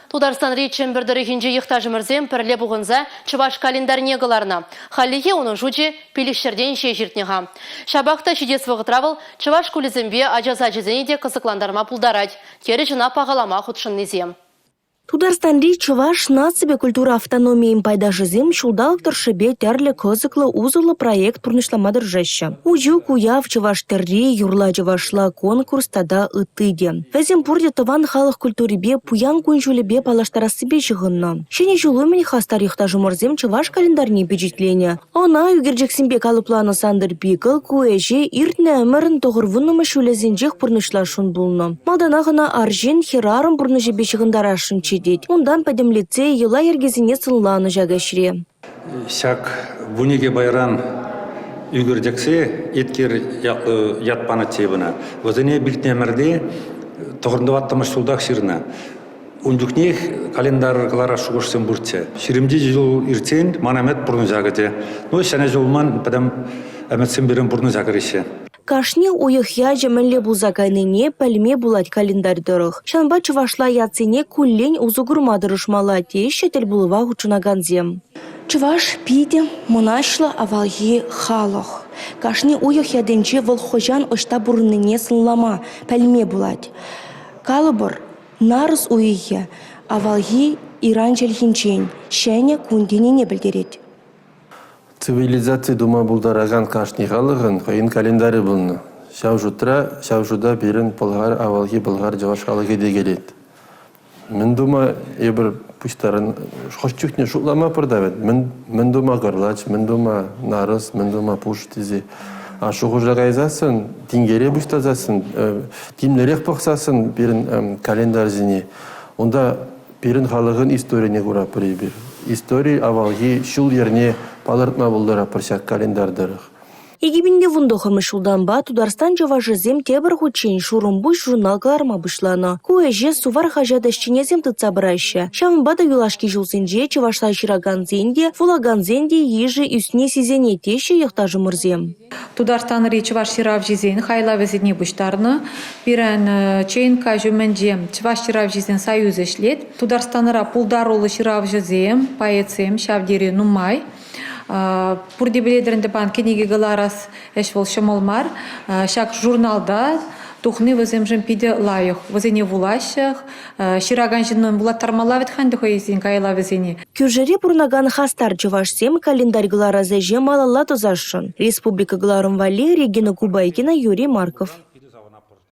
Тударстан речен бірдірігінже ехтажымырзем пірле бұғынза Чываш календарне ғыларына. Халлиге оның жуджи пеліштерден жертніға. Шабақта шидес вғытравыл Чываш кулізімбе ажаза жезенеде қызықландарма пулдарад. Тері жына пағалама құтшын незем. Тударстанри Чуваш нацибе культура автономиям пайдашызем шулдалық тұршыбе тәрлі кызыклы узылы проект пұрнышламадыр жаща. Ужу куяв Чуваш тәрри юрла Чувашла конкурс тада ытыде. Вәзем пұрде тыван халық культурибе пуян күнжулебе палаштарасыбе жығынна. Шене жулумен хастарихта жумырзем Чуваш календарне бюджетлене. Она югерджексембе калыпланы сандыр пикл куэже иртне әмірін тоғырвынымы шулезенжех пұрнышлашын бұлны. Малданағына аржен херарым пұрнышебе жығындарашын Ондан пәдім лицей ела ергезіне сылланы жагашыре. Шак бұнеге байран үйгірдексе, еткер ятпаны тебіна. Өзіне білтіне әмірде тұғырындываттымыш сұлдақ шырына. Үндікнех календарғылара шуғышсын бұртсе. Шырымде жыл иртен манамет бұрны жагыде. Но шәне жолман пәдім әмітсен берін бұрны жагырыше. Кашне уйыхя жемелле бузакайныне пәлме булать календарьдырых. Шанба Чувашла яцене куллень узугурмадырышмала те шетел булыва хучунаганзем. Чуваш пиде мұнашла авалги халох. Кашне уйыхя денче волхожан ышта бурныне сынлама пәлме булать. Калыбыр нарыс уйыхя авалги иран желхинчен шәне кунденене білдерет. Цивилизация дума булдараган кашни халығын қайын календарі бұлны. Шаужуда берін пылғар, авалги пылғар жаваш халығы дегелет. Мен дума ебір пұштарын қошчүкне шутлама пырдавет. Мен дума ғырлач, мен дума нарыс, мен дума пұш тізе. Шуғы жағайзасын, тингере бұштазасын, тимлерек пықсасын берін календар зіне. Онда берін халығын историяне құра пыры бір. История авалги шул ерне палыртма булдыра пыршак календардырых. Егибинде вундохамы шулданба Тударстан жаважызем тебір хучен шурумбуш журналгаларма бұшлана. Куэже сувар хажадашчинезем тыца бұрайшы. Шамбада юлашки жылсенже Чувашла жираганзенде, фулаганзенде ежі үсне сизене теші ехтажы мұрзем. Тударстан Чуваш жирав жизен хайла везедне бұштарны. Бірін чейнка жүмендем Чуваш жирав жизен союз ешлет. Тударстаныра пулдарулы жирав жизем, паецем, шавдері нумай. Пурди биледерінде банки неге галарас эшвол шамалмар, шак журналда тухны ваземжем пиде лайық, вазене вулащах, шираган жиннон булаттармалавет ханды хоезин кайла вазене. Кюржере пурнаган хастар Чувашсем календарь галара зажем алала тозашын. Республика Галарым Вали, Регина Кубайкина, Юрий Марков.